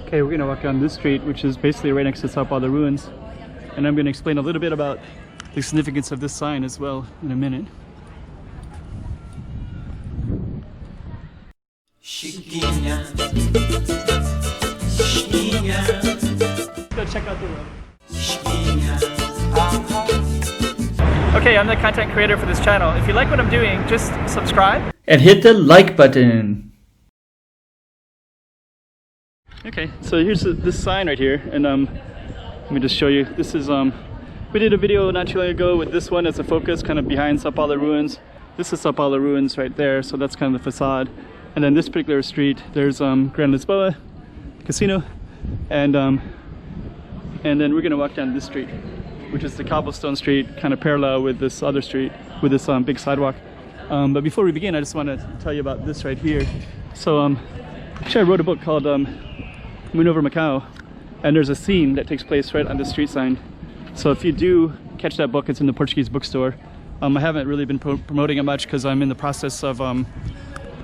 Okay, we're gonna walk down this street, which is basically right next to Sao Paulo ruins, and I'm gonna explain a little bit about the significance of this sign as well in a minute. Go check out the road. Okay, I'm the content creator for this channel. If you like what I'm doing, just subscribe and hit the like button. Okay, so here's this sign right here, and let me just show you. This is we did a video not too long ago with this one as a focus, kind of behind Sao Paulo ruins. This is Sao Paulo ruins right there, so that's kind of the facade. And then this particular street, there's Grand Lisboa Casino, and then we're gonna walk down this street, which is the cobblestone street, kind of parallel with this other street, with this big sidewalk. But before we begin, I just want to tell you about this right here. So actually I wrote a book called Moon Over Macau, and there's a scene that takes place right on the street sign. So if you do catch that book, it's in the Portuguese bookstore. I haven't really been promoting it much because I'm in the process of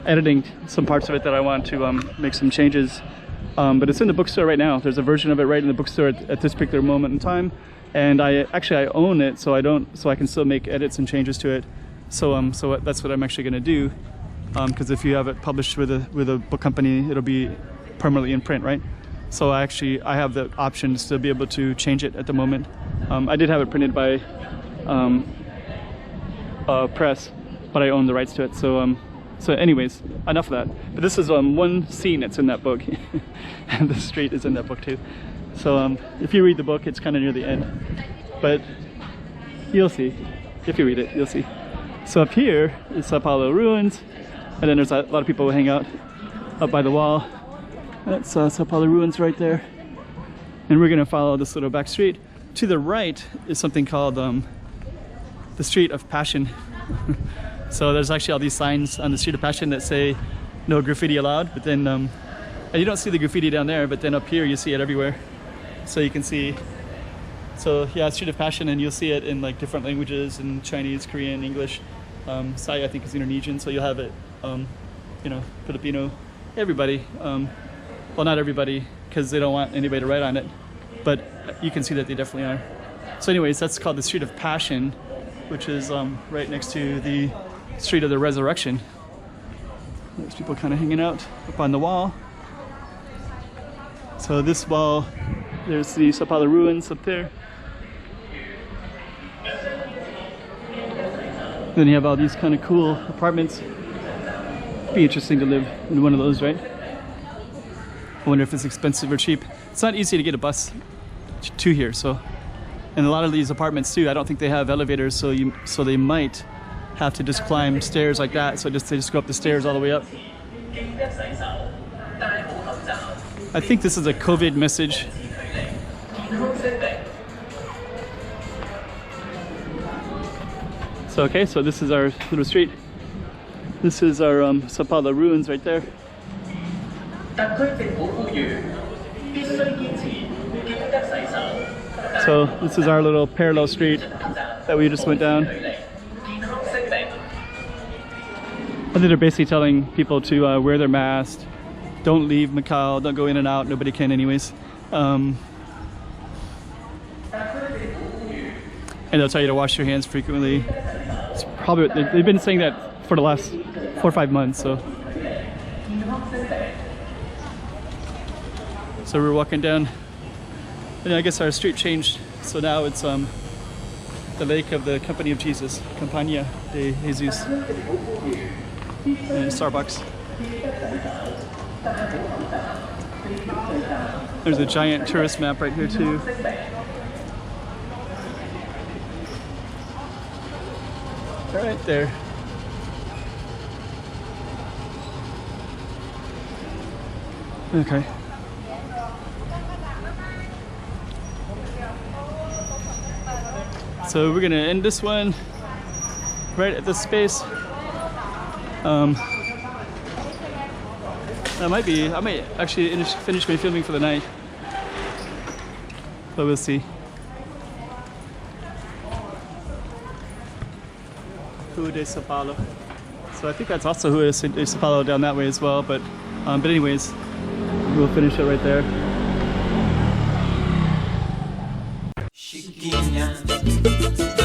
editing some parts of it that I want to make some changes. But it's in the bookstore right now. There's a version of it right in the bookstore at this particular moment in time. And I own it, so I can still make edits and changes to it. So that's what I'm actually going to do. Because if you have it published with a book company, it'll be permanently in print, right? So I have the options to be able to change it at the moment. I did have it printed by press, but I own the rights to it. So anyways, enough of that. But this is one scene that's in that book, and the street is in that book too. So if you read the book, it's kind of near the end, but you'll see. If you read it, you'll see. So up here is Sao Paulo ruins, and then there's a lot of people who hang out up by the wall. That's Sao Paulo ruins right there. And we're gonna follow this little back street. To the right is something called the Street of Passion. So there's actually all these signs on the Street of Passion that say no graffiti allowed, but then and you don't see the graffiti down there, but then up here you see it everywhere. So you can see, so yeah, Street of Passion, and you'll see it in like different languages, in Chinese, Korean, English. Sai I think is Indonesian, so you'll have it, you know, Filipino, everybody. Well, not everybody, because they don't want anybody to write on it, but you can see that they definitely are. So anyways, that's called the Street of Passion, which is right next to the Street of the Resurrection. There's people kind of hanging out up on the wall. So this wall, there's the Sao Paulo ruins up there. Then you have all these kind of cool apartments. It'd be interesting to live in one of those, right? I wonder if it's expensive or cheap. It's not easy to get a bus to here, so. And a lot of these apartments too, I don't think they have elevators, so they might have to just climb stairs like that. So they just go up the stairs all the way up. I think this is a COVID message. So okay, so this is our little street. This is our Sao Paulo ruins right there. So this is our little parallel street that we just went down. I think they're basically telling people to wear their mask, don't leave Macau, don't go in and out, nobody can anyways. And they'll tell you to wash your hands frequently. It's probably, they've been saying that for the last 4 or 5 months, so. So we're walking down, and I guess our street changed, so now it's the lake of the Company of Jesus, Compañía de Jesus, and Starbucks. There's a giant tourist map right here too. Right there. Okay. So we're gonna end this one right at this space. I might actually finish my filming for the night, but we'll see. Rua de Sao Paulo. So I think that's also Rua de Sao Paulo down that way as well, but anyways, we'll finish it right there. Chiquinha.